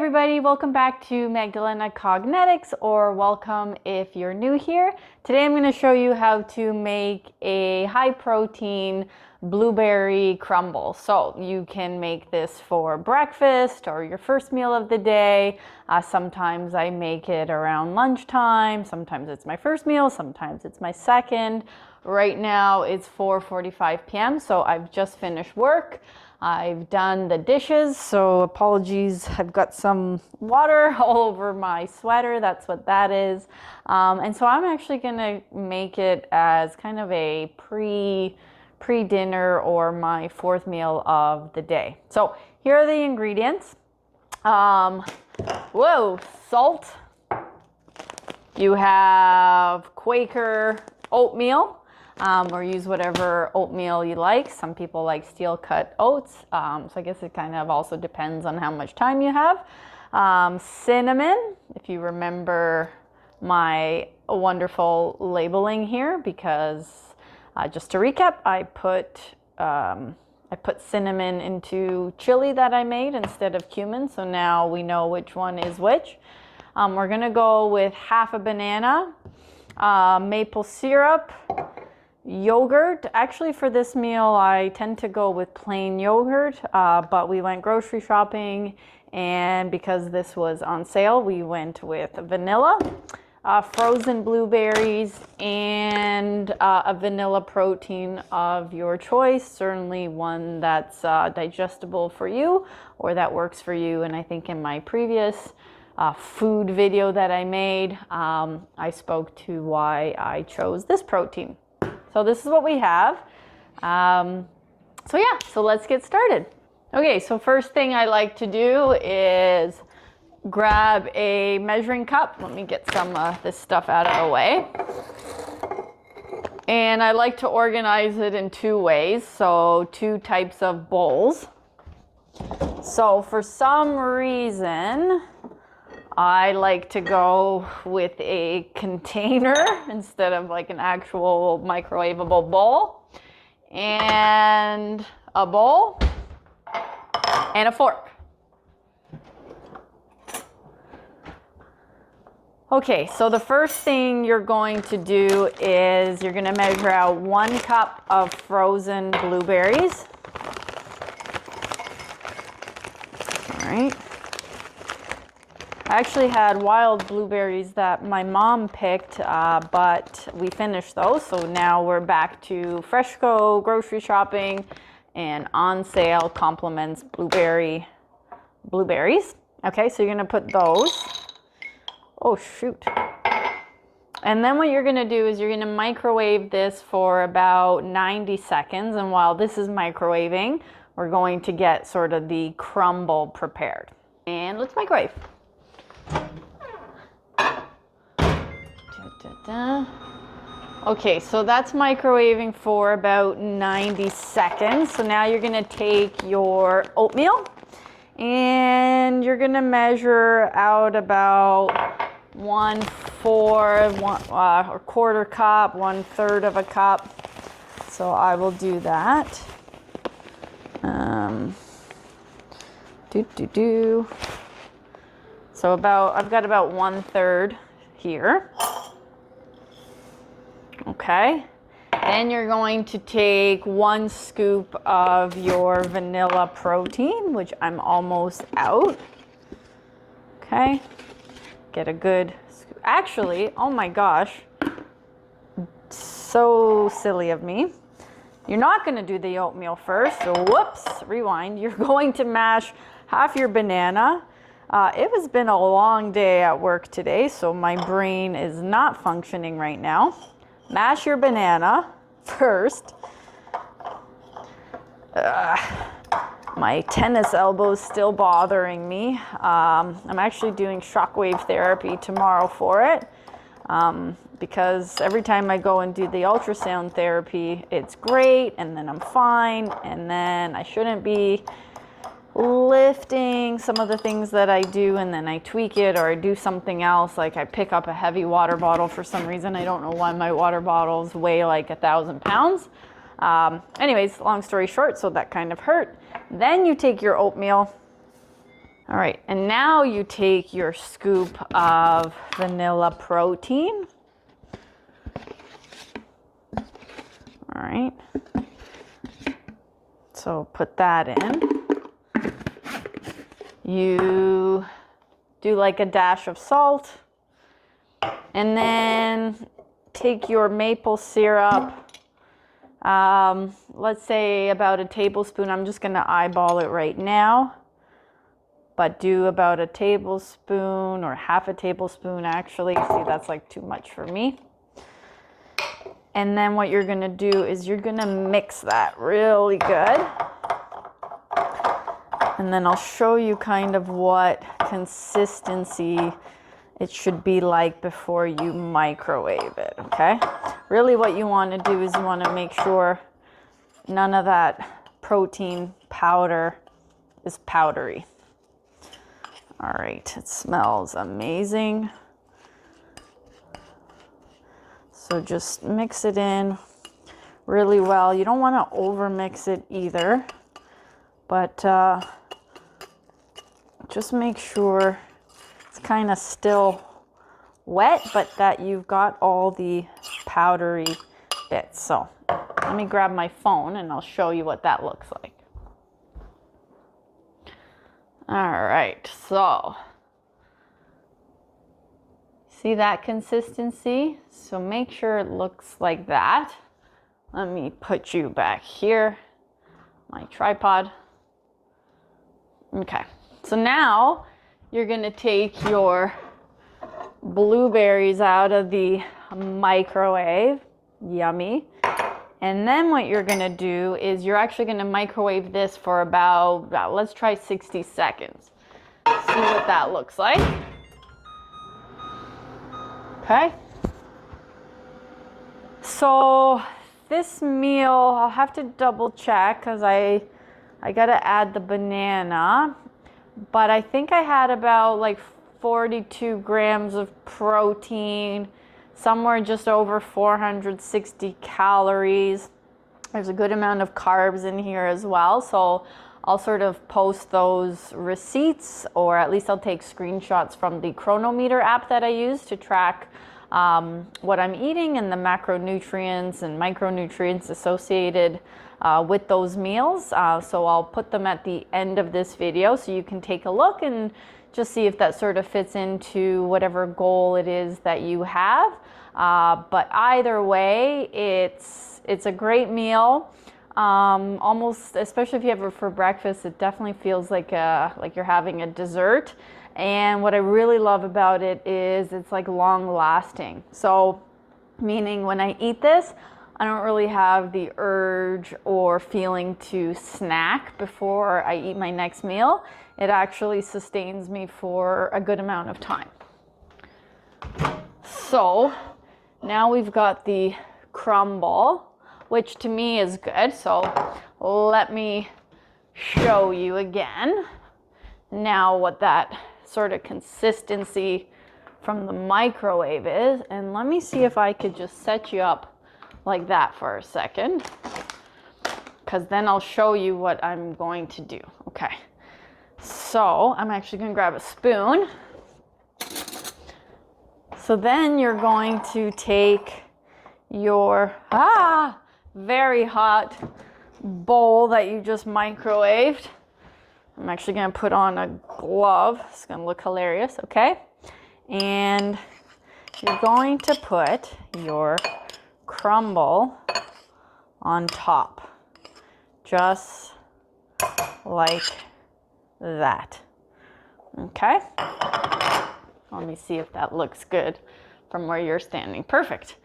everybody, welcome back to Magdalena Kognetx, or welcome if you're new here. Today I'm going to show you how to make a high protein blueberry crumble. So you can make this for breakfast or your first meal of the day. Sometimes I make it around lunchtime, sometimes it's my first meal, sometimes it's my second. Right now it's 4:45 p.m. so I've just finished work. I've done the dishes, so apologies, I've got some water all over my sweater, that's what that is. And so I'm actually gonna make it as kind of a pre-dinner or my fourth meal of the day. So here are the ingredients. Salt. You have Quaker oatmeal. Or use whatever oatmeal you like. Some people like steel cut oats, so I guess it kind of also depends on how much time you have. Cinnamon, if you remember my wonderful labeling here, because just to recap, I put cinnamon into chili that I made instead of cumin, so now we know which one is which. We're gonna go with half a banana, maple syrup, yogurt. Actually, for this meal I tend to go with plain yogurt, but we went grocery shopping, and because this was on sale we went with vanilla, frozen blueberries, and a vanilla protein of your choice, certainly one that's digestible for you or that works for you. And I think in my previous food video that I made, I spoke to why I chose this protein. So this is what we have. So let's get started. Okay, so first thing I like to do is grab a measuring cup. Let me get some of this stuff out of the way. And I like to organize it in two ways, so two types of bowls. So for some reason, I like to go with a container instead of like an actual microwavable bowl, and a bowl and a fork. Okay, so the first thing you're going to do is you're going to measure out 1 cup of frozen blueberries. All right. I actually had wild blueberries that my mom picked, but we finished those. So now we're back to Freshco grocery shopping and on sale compliments blueberries. Okay, so you're gonna put those. Oh shoot. And then what you're gonna do is you're gonna microwave this for about 90 seconds. And while this is microwaving, we're going to get sort of the crumble prepared. And let's microwave. Okay, so that's microwaving for about 90 seconds. So now you're gonna take your oatmeal and you're gonna measure out about 1/4, or quarter cup, 1/3 of a cup. So I will do that. So I've got about 1/3 here. Okay. Then you're going to take 1 scoop of your vanilla protein, which I'm almost out. Okay. Get a good scoop. Actually, oh my gosh, so silly of me. You're not going to do the oatmeal first, so whoops, rewind. You're going to mash half your banana. It has been a long day at work today, so my brain is not functioning right now. Mash your banana first. My tennis elbow is still bothering me. I'm actually doing shockwave therapy tomorrow for it, because every time I go and do the ultrasound therapy, it's great, and then I'm fine, and then I shouldn't be lifting some of the things that I do, and then I tweak it or I do something else, like I pick up a heavy water bottle for some reason. I don't know why my water bottles weigh like 1,000 pounds. Anyways, long story short, so that kind of hurt. Then you take your oatmeal All right, and now you take your scoop of vanilla protein. All right, so put that in. You do like a dash of salt, and then take your maple syrup, let's say about a tablespoon. I'm just gonna eyeball it right now, but do about a tablespoon or half a tablespoon actually. See, that's like too much for me. And then what you're gonna do is you're gonna mix that really good. And then I'll show you kind of what consistency it should be like before you microwave it, okay? Really what you wanna do is you wanna make sure none of that protein powder is powdery. All right, it smells amazing. So just mix it in really well. You don't want to over mix it either, but just make sure it's kind of still wet, but that you've got all the powdery bits. So let me grab my phone and I'll show you what that looks like. All right, so see that consistency? So make sure it looks like that. Let me put you back here, my tripod. Okay, so now you're gonna take your blueberries out of the microwave. Yummy. And then what you're gonna do is you're actually gonna microwave this for about, let's try 60 seconds. See what that looks like. Okay. So this meal, I'll have to double check because I gotta add the banana, but I think I had about like 42 grams of protein, somewhere just over 460 calories. There's a good amount of carbs in here as well. So I'll sort of post those receipts, or at least I'll take screenshots from the Chronometer app that I use to track what I'm eating and the macronutrients and micronutrients associated with those meals. So I'll put them at the end of this video so you can take a look and just see if that sort of fits into whatever goal it is that you have. But either way, it's a great meal. Almost, especially if you have it for breakfast, it definitely feels like you're having a dessert. And what I really love about it is it's like long lasting. So meaning when I eat this, I don't really have the urge or feeling to snack before I eat my next meal. It actually sustains me for a good amount of time. So now we've got the crumble, which to me is good. So let me show you again now what that sort of consistency from the microwave is. And let me see if I could just set you up like that for a second, because then I'll show you what I'm going to do. Okay, so I'm actually going to grab a spoon. So then you're going to take your very hot bowl that you just microwaved. I'm actually going to put on a glove. It's going to look hilarious, okay? And you're going to put your crumble on top, just like that. Okay? Let me see if that looks good from where you're standing. Perfect.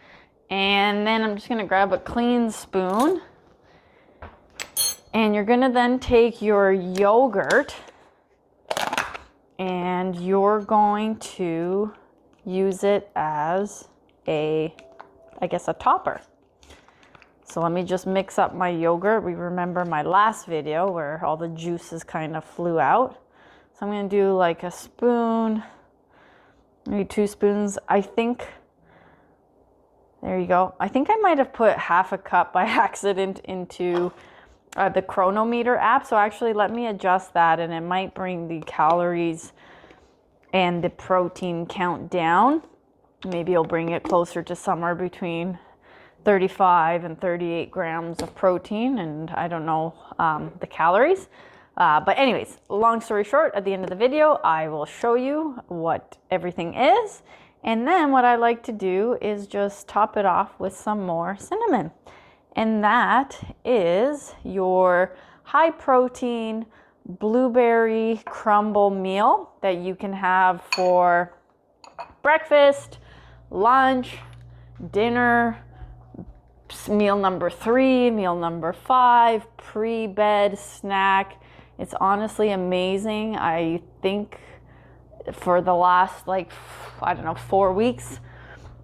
And then I'm just going to grab a clean spoon. And you're going to then take your yogurt and you're going to use it as a topper. So let me just mix up my yogurt. We remember my last video where all the juices kind of flew out. So I'm going to do like a spoon, maybe 2 spoons. I think, there you go. I think I might have put half a cup by accident into the Chronometer app. So actually let me adjust that, and it might bring the calories and the protein count down. Maybe it'll bring it closer to somewhere between 35 and 38 grams of protein, and I don't know the calories. But anyways, long story short, at the end of the video, I will show you what everything is. And then what I like to do is just top it off with some more cinnamon. And that is your high protein blueberry crumble meal that you can have for breakfast, lunch, dinner, meal number 3, meal number 5, pre-bed snack. It's honestly amazing. I think for the last 4 weeks,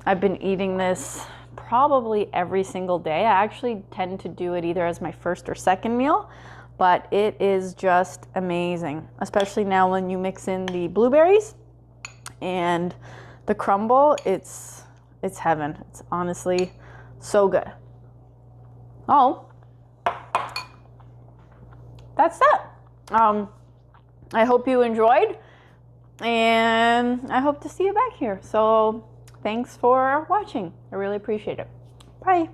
I've been eating this probably every single day. I actually tend to do it either as my first or second meal, but it is just amazing, especially now when you mix in the blueberries and the crumble. It's heaven. It's honestly so good. Oh, that's that. I hope you enjoyed, and I hope to see you back here. So thanks for watching. I really appreciate it. Bye.